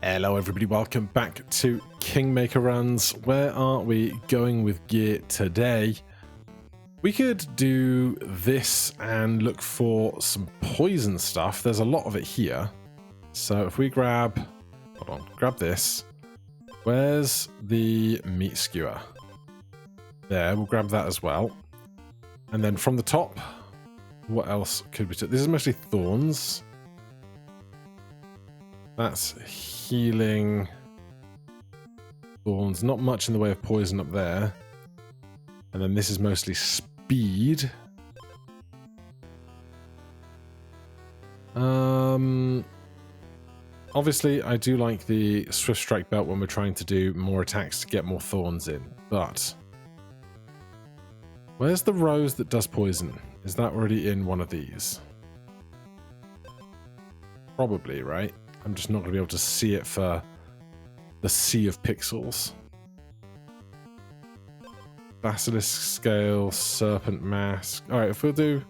Hello everybody, welcome back to Kingmaker Runs. Where are we going with gear today? We could do this and look for some poison stuff. There's a lot of it here. So if we grab, grab this. Where's the meat skewer? There, we'll grab that as well. And then from the top, what else could we do? This is mostly thorns. That's healing thorns. Not much in the way of poison up there. And then this is mostly speed. Obviously, I do like the Swift Strike Belt when we're trying to do more attacks to get more thorns in. But where's the rose that does poison? Is that already in one of these? Probably, right? I'm just not going to be able to see it for the sea of pixels. Basilisk Scale, Serpent Mask. Alright, if we'll do...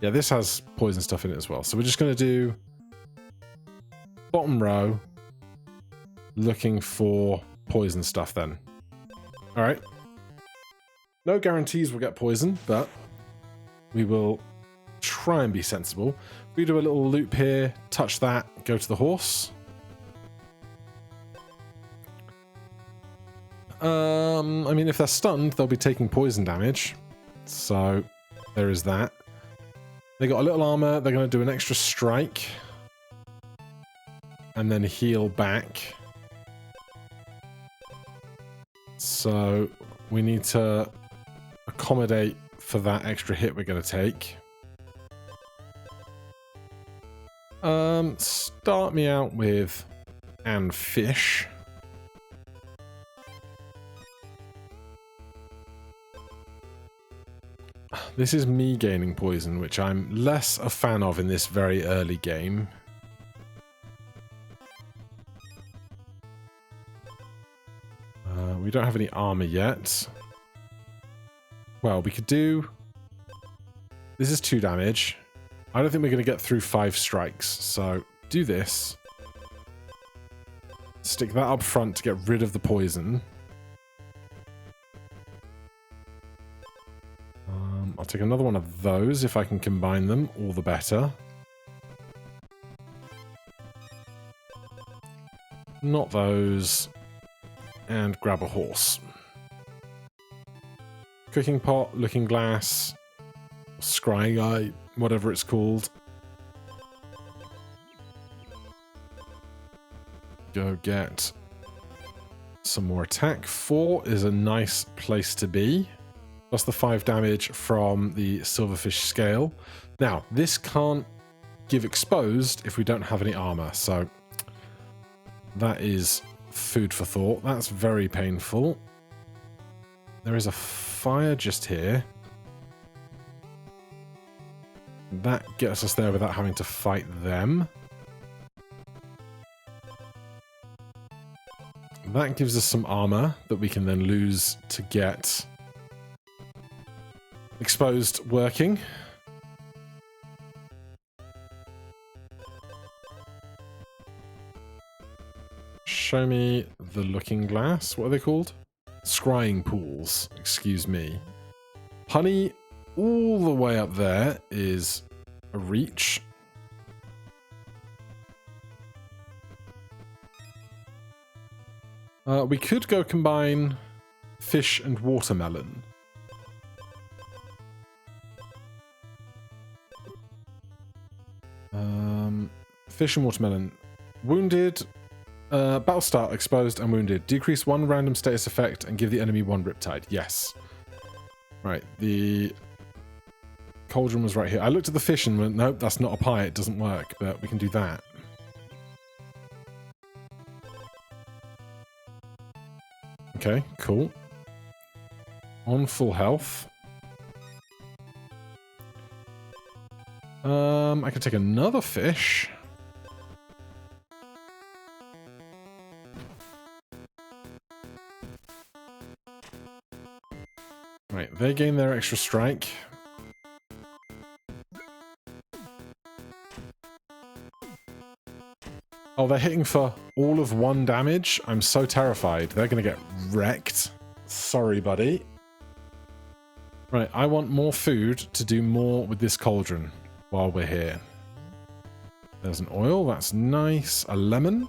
Yeah, this has poison stuff in it as well. So we're just going to do bottom row, looking for poison stuff then. Alright. No guarantees we'll get poison, but we will try and be sensible. We do a little loop here, touch that, go to the horse. I mean, if they're stunned, they'll be taking poison damage. So there is that. They got a little armor. They're going to do an extra strike. And then heal back. So we need to accommodate for that extra hit we're going to take. Start me out with and fish. This is me gaining poison, which I'm less a fan of in this very early game. We don't have any armor yet. Well, we could do... This is 2 damage. I don't think we're going to get through 5 strikes, so do this. Stick that up front to get rid of the poison. I'll take another one of those if I can combine them, all the better. Not those. And grab a horse. Cooking pot, looking glass, scrying eye, whatever it's called. Go get some more attack. 4 is a nice place to be. Plus the 5 damage from the silverfish scale. Now, this can't give exposed if we don't have any armor, so that is food for thought. That's very painful. There is a fire just here. That gets us there without having to fight them. That gives us some armor that we can then lose to get exposed working. Show me the looking glass. What are they called? Scrying pools. Excuse me. Honey all the way up there is a reach. We could go combine fish and watermelon. Fish and watermelon. Wounded. Battle start, exposed and wounded. Decrease 1 random status effect and give the enemy 1 riptide. Yes. Right, the Cauldron was right here. I looked at the fish and went, nope, that's not a pie. It doesn't work, but we can do that. Okay, cool. On full health. I could take another fish. Right, they gain their extra strike. Oh, they're hitting for all of 1 damage? I'm so terrified. They're going to get wrecked. Sorry, buddy. Right, I want more food to do more with this cauldron while we're here. There's an oil. That's nice. A lemon.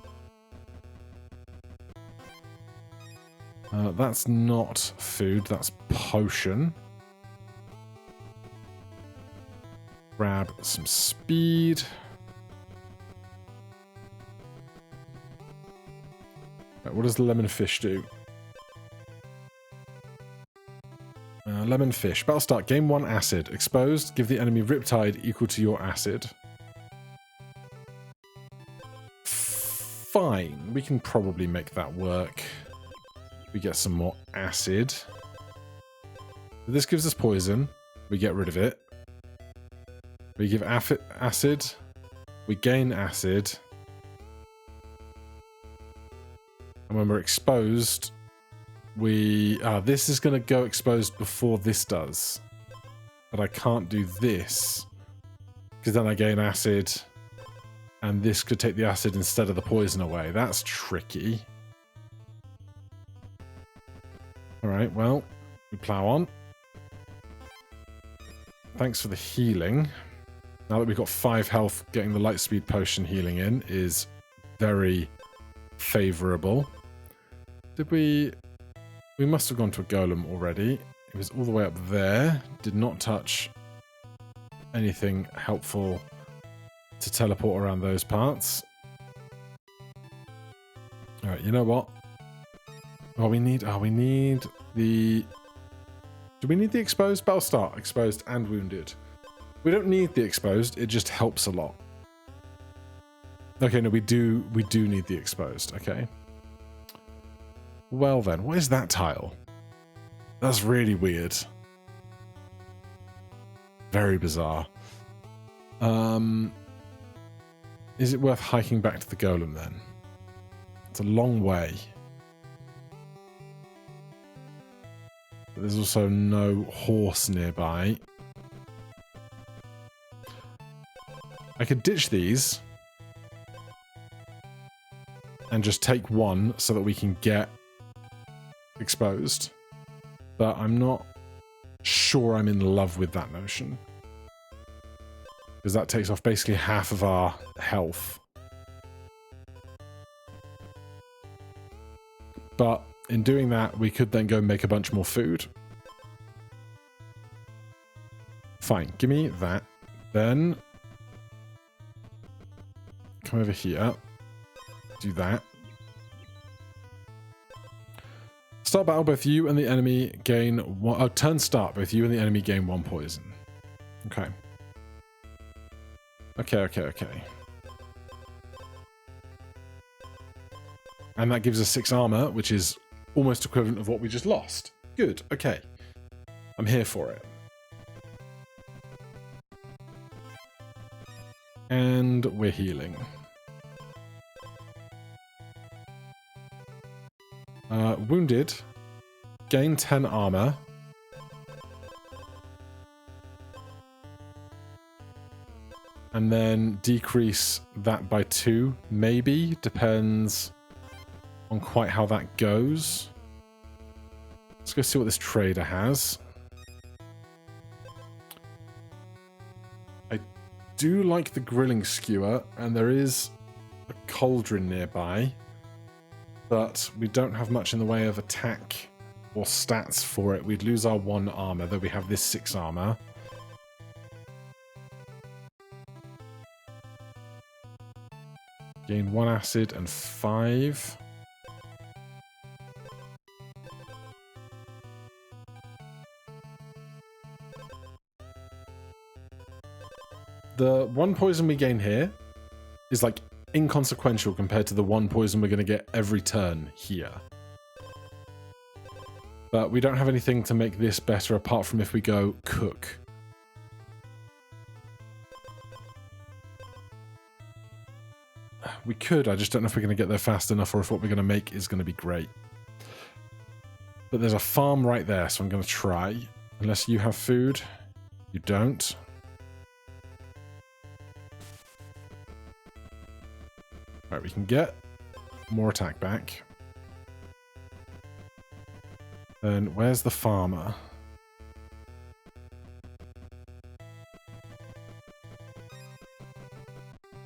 That's not food. That's potion. Grab some speed. Right, what does the lemon fish do? Lemon fish. Battle start. Gain 1 acid. Exposed. Give the enemy riptide equal to your acid. Fine. We can probably make that work. We get some more acid. This gives us poison. We get rid of it. We give acid. We gain acid. And when we're exposed, we... this is going to go exposed before this does. But I can't do this. Because then I gain acid. And this could take the acid instead of the poison away. That's tricky. Alright, well, we plow on. Thanks for the healing. Now that we've got 5 health, getting the light speed potion healing in is very favourable. Did we... We must have gone to a golem already. It was all the way up there. Did not touch anything helpful to teleport around those parts. Alright, you know what? Oh, we need the... Do we need the exposed? Battle start. Exposed and wounded. We don't need the exposed. It just helps a lot. Okay, no, we do need the exposed. Okay. Well then, what is that tile? That's really weird. Very bizarre. Is it worth hiking back to the golem then? It's a long way. But there's also no horse nearby. I could ditch these and just take 1 so that we can get exposed. But I'm not sure I'm in love with that notion. Because that takes off basically half of our health. But in doing that, we could then go make a bunch more food. Fine, give me that. Then come over here. Do that. Start battle, both you and the enemy gain 1... turn start, both you and the enemy gain 1 poison. Okay. Okay. And that gives us 6 armor, which is almost equivalent of what we just lost. Good, okay. I'm here for it. And we're healing. Wounded. Gain 10 armor. And then decrease that by 2, maybe. Depends on quite how that goes. Let's go see what this trader has. I do like the grilling skewer, and there is a cauldron nearby. But we don't have much in the way of attack or stats for it. We'd lose our 1 armor, though we have this 6 armor. Gain 1 acid and 5. The 1 poison we gain here is like inconsequential compared to the 1 poison we're going to get every turn here. But we don't have anything to make this better apart from if we go cook. We could, I just don't know if we're going to get there fast enough or if what we're going to make is going to be great. But there's a farm right there, so I'm going to try. Unless you have food. You don't. Right, we can get more attack back. Then where's the farmer?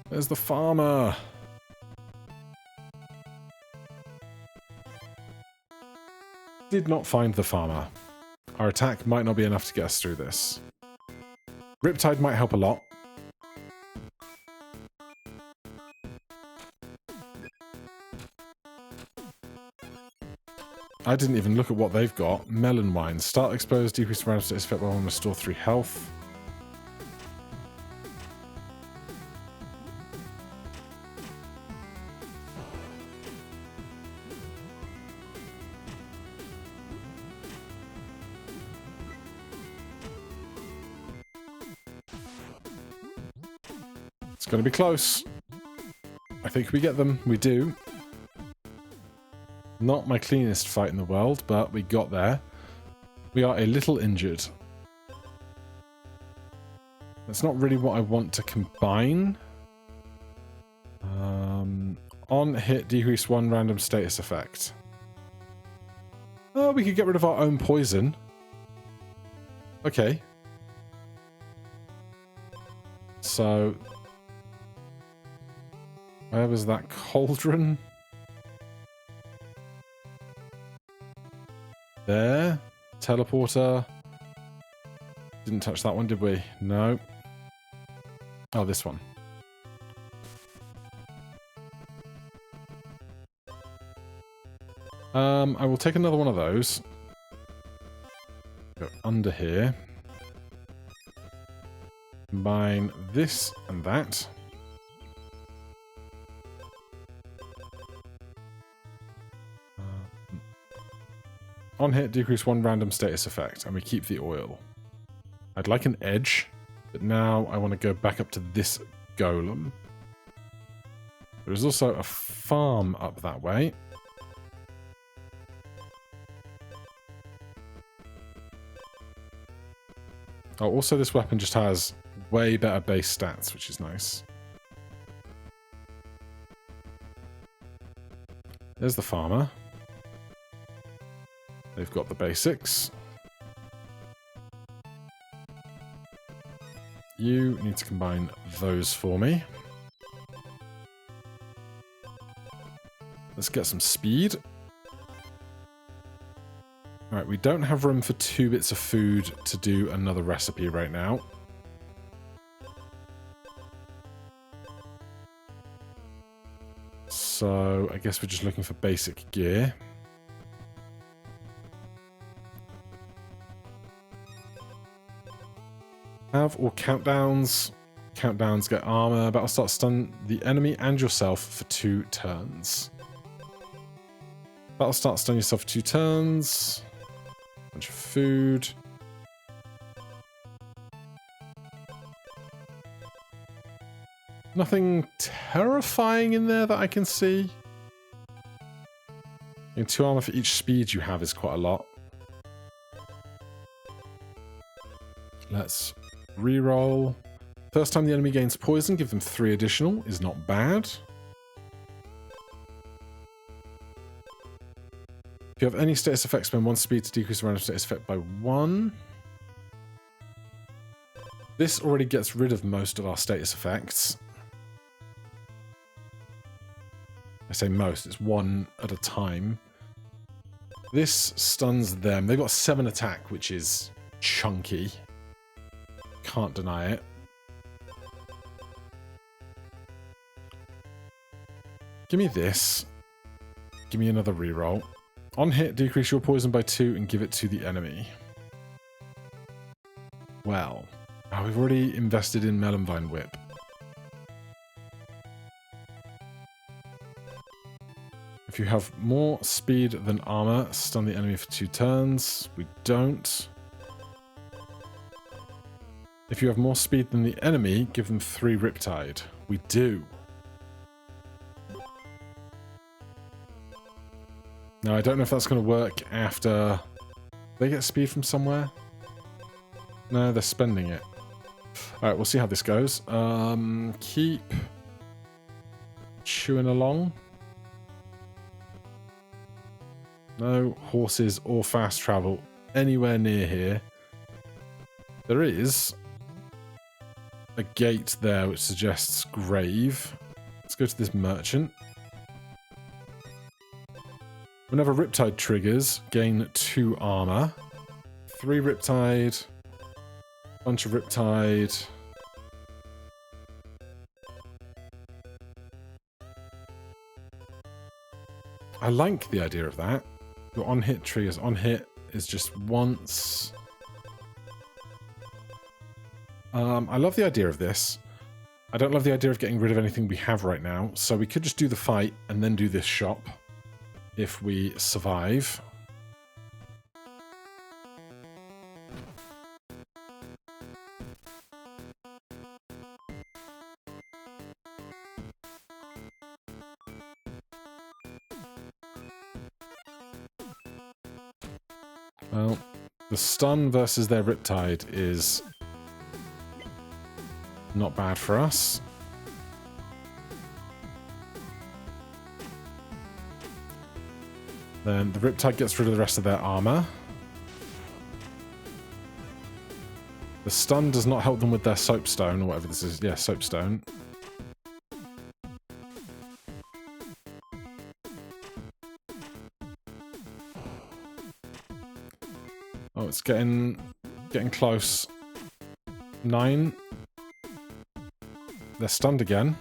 Where's the farmer? Did not find the farmer. Our attack might not be enough to get us through this. Riptide might help a lot. I didn't even look at what they've got. Melon wine. Start exposed, decrease random status effect while restore 3 health. It's going to be close. I think we get them. We do. Not my cleanest fight in the world, but we got there. We are a little injured. That's not really what I want to combine. On hit, decrease 1 random status effect. Oh, we could get rid of our own poison. Okay. So, where was that cauldron? There. Teleporter. Didn't touch that one, did we? No. Oh, this one. I will take another one of those. Go under here. Combine this and that. On hit, decrease 1 random status effect, and we keep the oil. I'd like an edge, but now I want to go back up to this golem. There is also a farm up that way. Oh, also this weapon just has way better base stats, which is nice. There's the farmer. They've got the basics. You need to combine those for me. Let's get some speed. Alright, we don't have room for 2 bits of food to do another recipe right now. So, I guess we're just looking for basic gear. Have all countdowns. Countdowns get armor. Battle start stun the enemy and yourself for 2 turns. Battle start stun yourself for 2 turns. Bunch of food. Nothing terrifying in there that I can see. And 2 armor for each speed you have is quite a lot. Let's reroll. First time the enemy gains poison, give them 3 additional, is not bad. If you have any status effect, spend 1 speed to decrease the random status effect by 1. This already gets rid of most of our status effects. I say most, it's 1 at a time. This stuns them. They've got 7 attack, which is chunky. Can't deny it. Give me this. Give me another reroll. On hit, decrease your poison by 2 and give it to the enemy. Well, we've already invested in Melon Vine Whip. If you have more speed than armor, stun the enemy for 2 turns. We don't. If you have more speed than the enemy, give them 3 Riptide. We do. Now, I don't know if that's going to work after... They get speed from somewhere? No, they're spending it. Alright, we'll see how this goes. Keep... chewing along. No horses or fast travel anywhere near here. There is a gate there which suggests grave. Let's go to this merchant. Whenever Riptide triggers, gain 2 armor. 3 Riptide. Bunch of Riptide. I like the idea of that. Your on-hit triggers. On-hit is just once. I love the idea of this. I don't love the idea of getting rid of anything we have right now, so we could just do the fight and then do this shop if we survive. Well, the stun versus their Riptide is not bad for us. Then the Riptide gets rid of the rest of their armor. The stun does not help them with their soapstone, or whatever this is. Yeah, soapstone. Oh, it's getting close. 9. They're stunned again.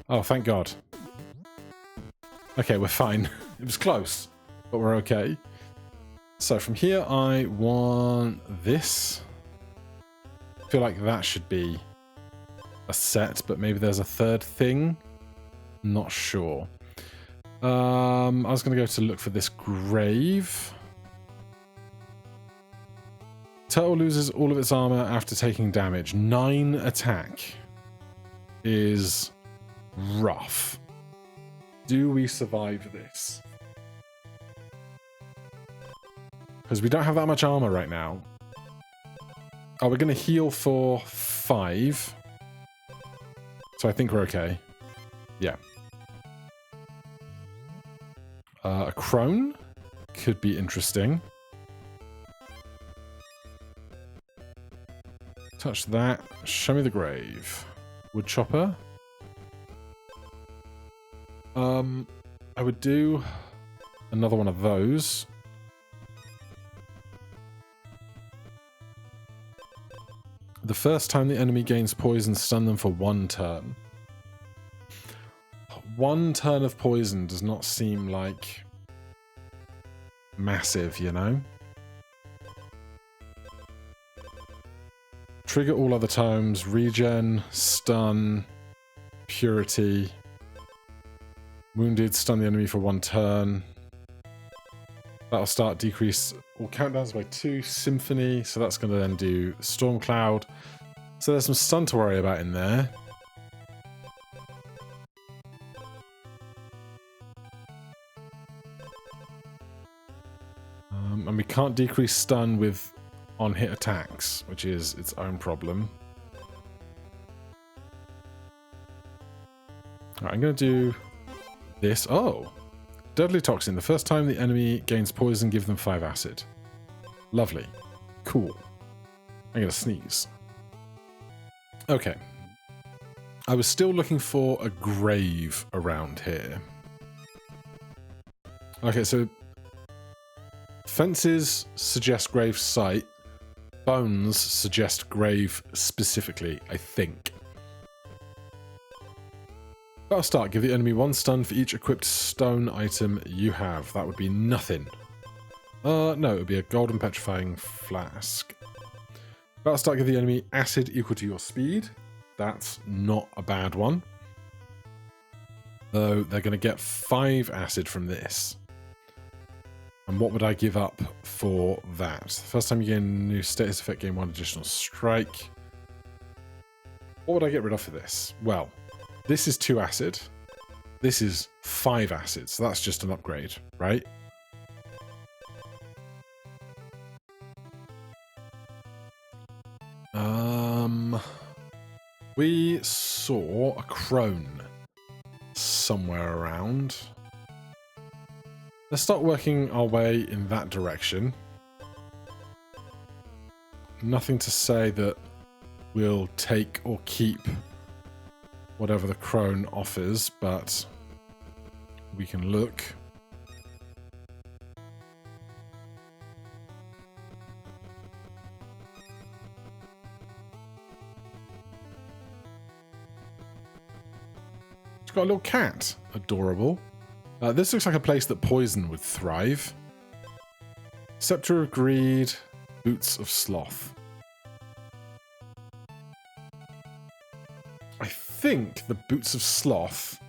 Oh, thank God. Okay, we're fine. It was close, but we're okay. So from here, I want this. I feel like that should be a set, but maybe there's a third thing. Not sure. I was going to go to look for this grave. Turtle loses all of its armor after taking damage. 9 attack is rough. Do we survive this? Because we don't have that much armor right now. Oh, we're going to heal for 5. So I think we're okay. Yeah. A Crone could be interesting. Touch that. Show me the grave. Woodchopper. I would do another one of those. The first time the enemy gains poison, stun them for 1 turn. 1 turn of poison does not seem like massive, you know? Trigger all other tomes, regen, stun, purity. Wounded, stun the enemy for 1 turn. That'll start decrease all countdowns by 2. Symphony, so that's going to then do Storm Cloud. So there's some stun to worry about in there. And we can't decrease stun with on-hit attacks, which is its own problem. Alright, I'm going to do this. Oh! Deadly Toxin. The first time the enemy gains poison, give them 5 acid. Lovely. Cool. I'm going to sneeze. Okay. I was still looking for a grave around here. Okay, so fences suggest grave site. Bones suggest grave specifically, I think. Battle start. Give the enemy 1 stun for each equipped stone item you have. That would be nothing. No, it would be a golden petrifying flask. Battle start. Give the enemy acid equal to your speed. That's not a bad one. Though they're going to get 5 acid from this. And what would I give up for that? First time you gain a new status effect, gain 1 additional strike. What would I get rid of for this? Well, this is 2 acid. This is 5 acid, so that's just an upgrade, right? We saw a crone somewhere around. Let's start working our way in that direction. Nothing to say that we'll take or keep whatever the crone offers, but we can look. It's got a little cat. Adorable. This looks like a place that poison would thrive. Scepter of Greed, Boots of Sloth. I think the Boots of Sloth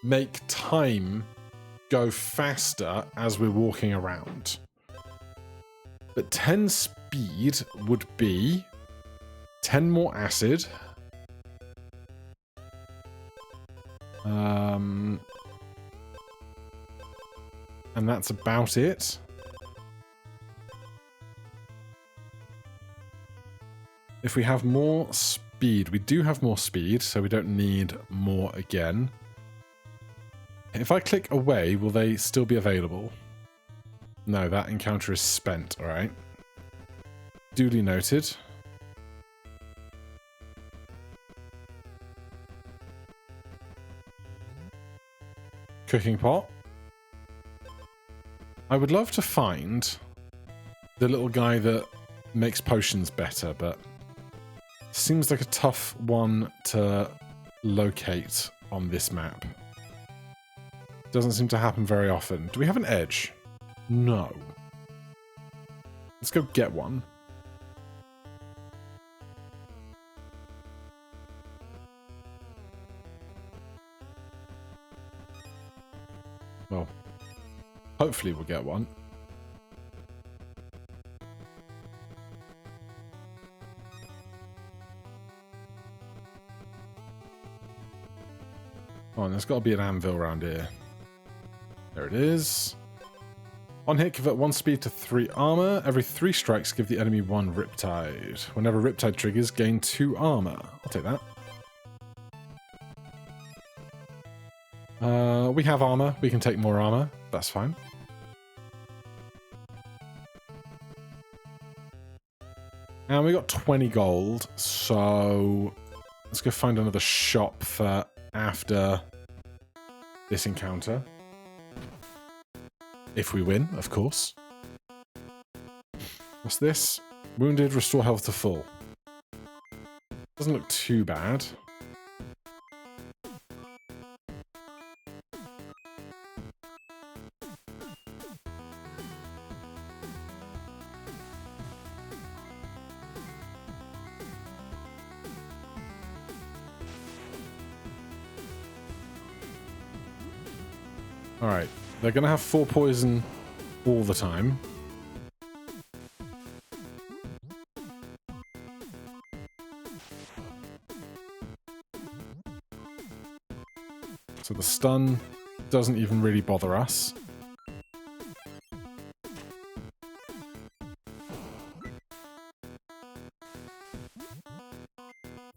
make time go faster as we're walking around. But 10 speed would be 10 more acid. And that's about it. If we have more speed, we do have more speed, so we don't need more again. If I click away, will they still be available? No, that encounter is spent, alright. Duly noted. Cooking pot. I would love to find the little guy that makes potions better, but seems like a tough one to locate on this map. Doesn't seem to happen very often. Do we have an edge? No. Let's go get one. Well, hopefully we'll get one. Oh, and there's got to be an anvil around here. There it is. On hit, convert 1 speed to 3 armor. Every 3 strikes, give the enemy 1 riptide. Whenever riptide triggers, gain 2 armor. I'll take that. We have armor. We can take more armor. That's fine. And we got 20 gold, so let's go find another shop for after this encounter. If we win, of course. What's this? Wounded, restore health to full. Doesn't look too bad. Alright, they're going to have 4 poison all the time. So the stun doesn't even really bother us.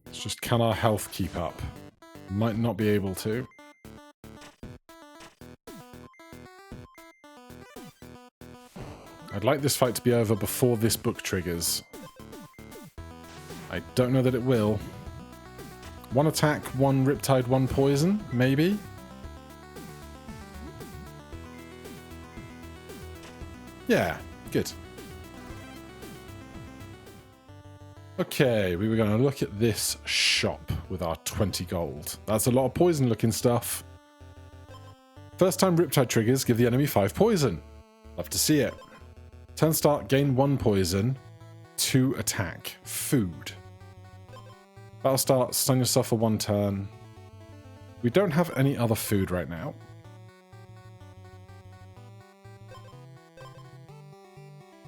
It's just, can our health keep up? Might not be able to. I'd like this fight to be over before this book triggers. I don't know that it will. 1 attack, 1 riptide, 1 poison, maybe? Yeah, good. Okay, we were going to look at this shop with our 20 gold. That's a lot of poison looking stuff. First time riptide triggers, give the enemy 5 poison. Love to see it. Turn start, gain 1 poison, 2 attack. Food. Battle start, stun yourself for 1 turn. We don't have any other food right now.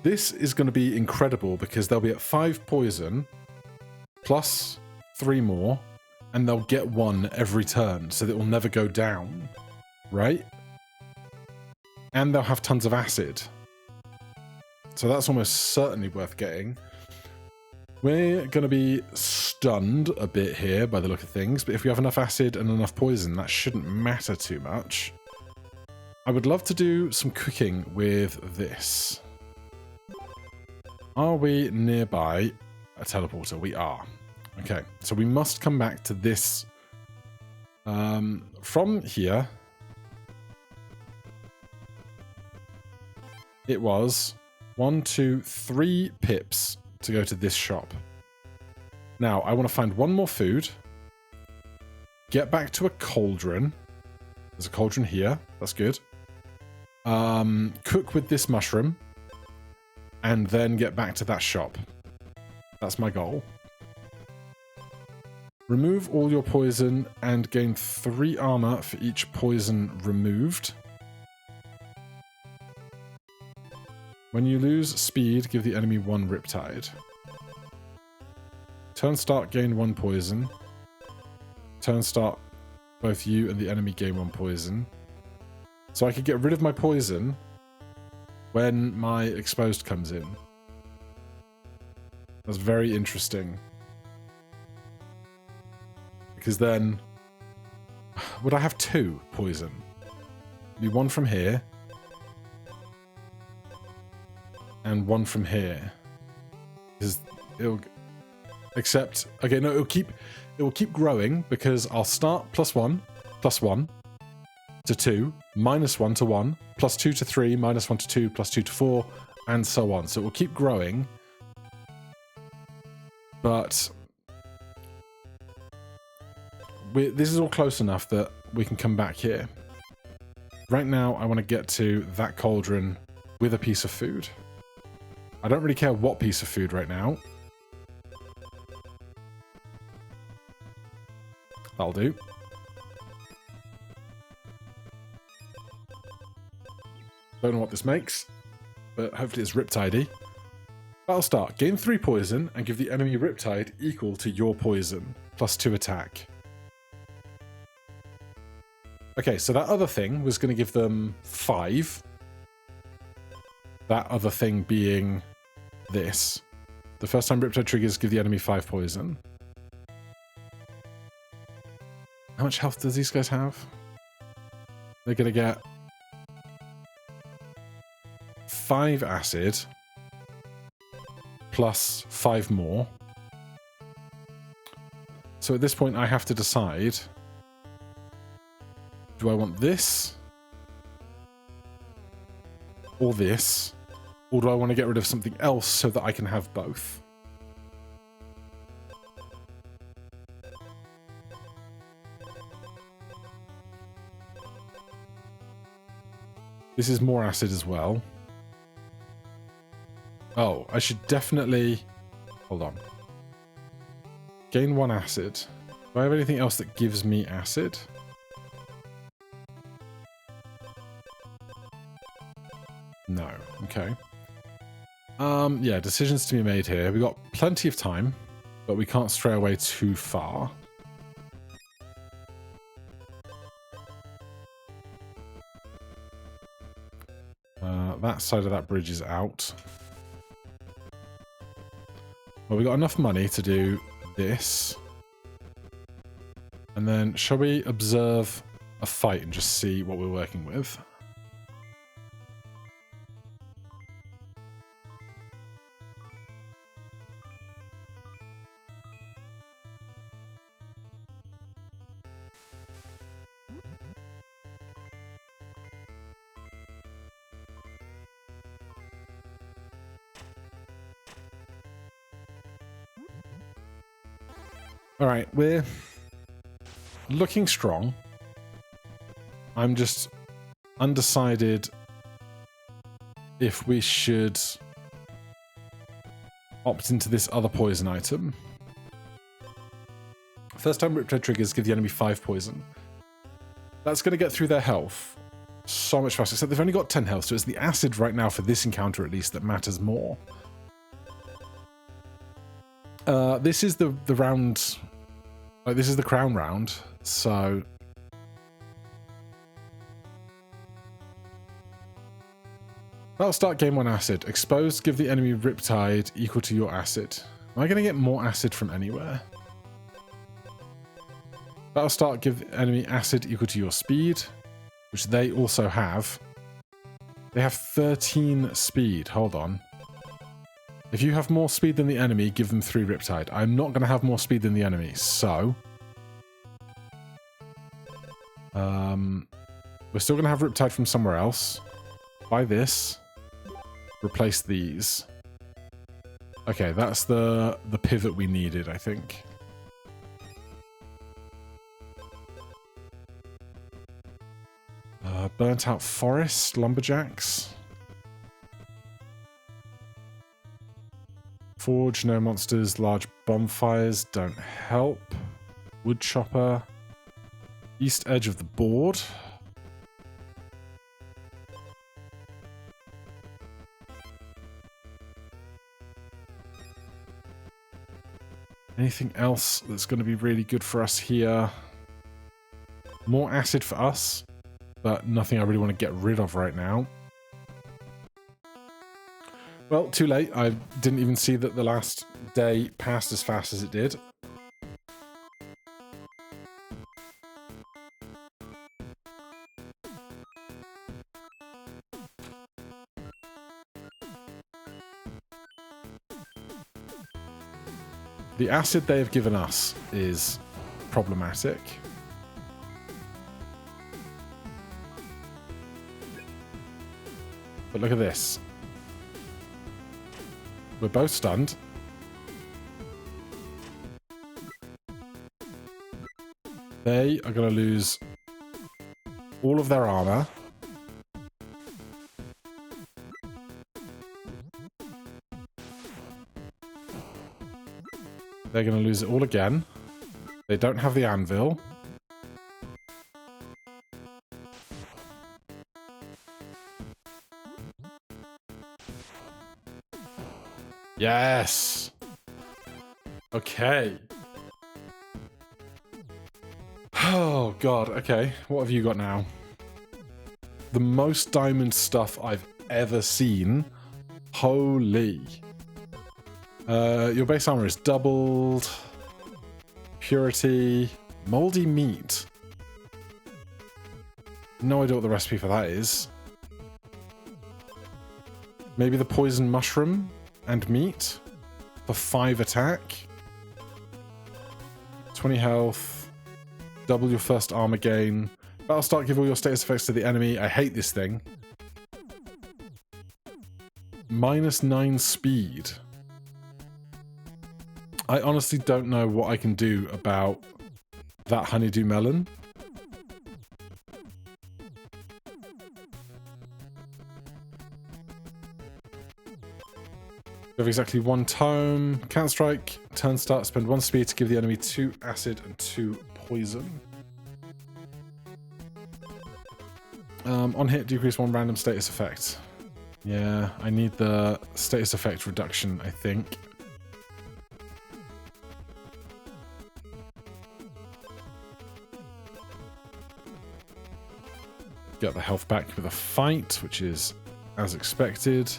This is going to be incredible because they'll be at 5 poison, plus 3 more, and they'll get 1 every turn, so that it will never go down. Right? And they'll have tons of acid. So that's almost certainly worth getting. We're going to be stunned a bit here by the look of things, but if we have enough acid and enough poison, that shouldn't matter too much. I would love to do some cooking with this. Are we nearby a teleporter? We are. Okay, so we must come back to this. From here, it was 1, 2, 3 pips to go to this shop. Now, I want to find one more food, get back to a cauldron. There's a cauldron here. That's good. Cook with this mushroom, and then get back to that shop. That's my goal. Remove all your poison and gain 3 armor for each poison removed. When you lose speed, give the enemy 1 Riptide. Turn start, gain 1 poison. Turn start, both you and the enemy gain 1 poison. So I could get rid of my poison when my exposed comes in. That's very interesting. Because then, would I have 2 poison? Be 1 from here. And 1 from here. Because it'll... Except, okay, no, it will keep growing because I'll start +1, +1 to 2, -1 to 1, +2 to 3, -1 to 2, +2 to 4, and so on. So it will keep growing. But this is all close enough that we can come back here. Right now, I want to get to that cauldron with a piece of food. I don't really care what piece of food right now. That'll do. Don't know what this makes, but hopefully it's Riptide-y. Battle start. Gain 3 poison and give the enemy Riptide equal to your poison, +2 attack. Okay, so that other thing was going to give them 5. That other thing being this. The first time Riptide triggers, give the enemy 5 poison. How much health does these guys have? They're going to get 5 acid plus 5 more. So at this point I have to decide, do I want this or this, or do I want to get rid of something else so that I can have both? This is more acid as well. Oh, I should definitely... Hold on. Gain 1 acid. Do I have anything else that gives me acid? No. Okay. Yeah, decisions to be made here. We've got plenty of time, but we can't stray away too far. That side of that bridge is out. Well, we got enough money to do this. And then, shall we observe a fight and just see what we're working with? Alright, we're looking strong. I'm just undecided if we should opt into this other poison item. First time Riptide triggers, give the enemy 5 poison. That's going to get through their health so much faster, except they've only got 10 health, so it's the acid right now for this encounter at least that matters more. This is the round... Like, this is the crown round, so... That'll start game 1 acid. Exposed, give the enemy Riptide equal to your acid. Am I going to get more acid from anywhere? Battle start, give enemy acid equal to your speed, which they also have. They have 13 speed. Hold on. If you have more speed than the enemy, give them 3 Riptide. I'm not going to have more speed than the enemy, so... we're still going to have Riptide from somewhere else. Buy this. Replace these. Okay, that's the pivot we needed, I think. Burnt out forest, lumberjacks. Forge, no monsters, large bonfires don't help. Wood chopper. East edge of the board. Anything else that's going to be really good for us here? More acid for us, but nothing I really want to get rid of right now. Well, too late. I didn't even see that the last day passed as fast as it did. The acid they have given us is problematic. But look at this. We're both stunned. They are going to lose all of their armor. They're going to lose it all again. They don't have the anvil. Yes! Okay. Oh, God. Okay. What have you got now? The most diamond stuff I've ever seen. Holy. Your base armor is doubled. Purity. Moldy meat. No idea what the recipe for that is. Maybe the poison mushroom and meat for 5 attack. 20 health. Double your first armor gain. Battle start, give all your status effects to the enemy. I hate this thing. -9 speed. I honestly don't know what I can do about that honeydew melon. We have exactly 1 tome. Counter strike. Turn start. Spend 1 speed to give the enemy 2 acid and 2 poison. On hit, decrease 1 random status effect. Yeah, I need the status effect reduction, I think. Get the health back with a fight, which is as expected.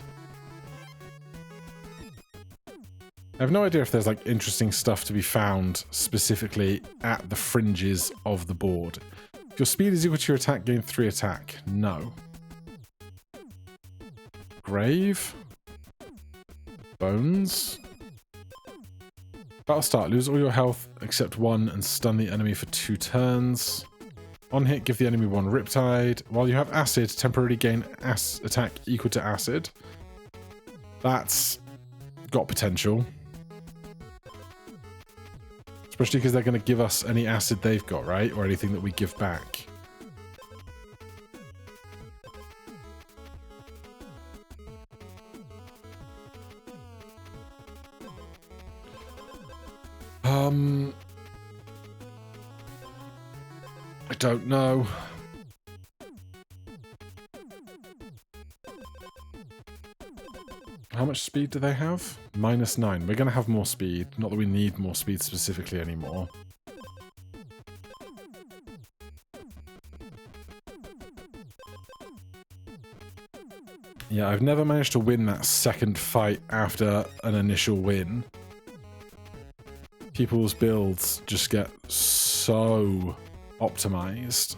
I have no idea if there's like interesting stuff to be found specifically at the fringes of the board. If your speed is equal to your attack, gain 3 attack. No. Grave. Bones. Battle start. Lose all your health except 1 and stun the enemy for 2 turns. On hit, give the enemy 1 Riptide. While you have acid, temporarily gain attack equal to acid. That's got potential. Especially because they're going to give us any acid they've got, right? Or anything that we give back. I don't know. How much speed do they have? -9. We're going to have more speed. Not that we need more speed specifically anymore. Yeah, I've never managed to win that second fight after an initial win. people's builds just get so optimized.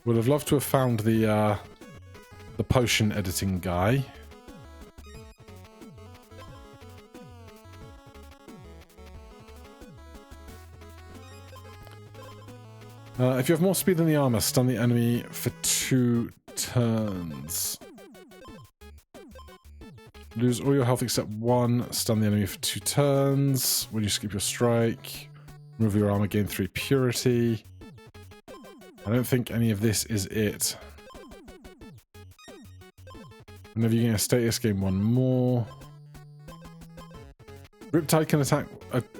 Would have loved to have found the potion editing guy. If you have more speed than the armor, stun the enemy for 2 turns. Lose all your health except 1. Stun the enemy for 2 turns. When you skip your strike, remove your armor, gain 3 purity. I don't think any of this is it. Whenever you gain a status, gain 1 more. Riptide can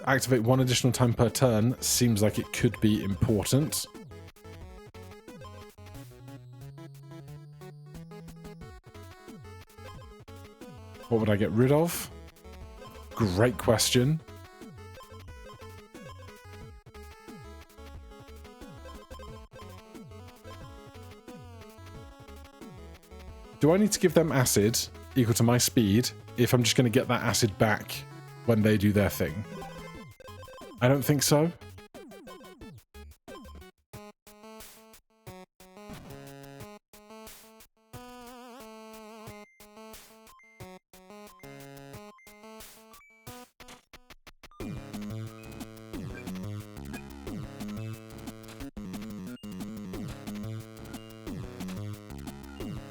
activate 1 additional time per turn. Seems like it could be important. What would I get rid of? Great question. Do I need to give them acid equal to my speed if I'm just going to get that acid back when they do their thing? I don't think so.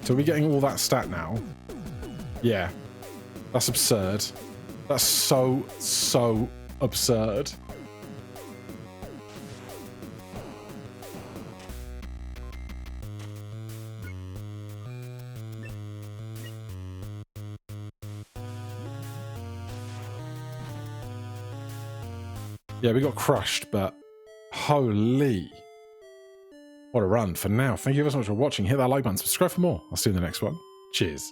So are we getting all that stat now? Yeah. That's absurd. That's so absurd. Yeah, we got crushed, but holy. What a run. For now, thank you so much for watching. Hit that like button, subscribe for more. I'll see you in the next one. Cheers.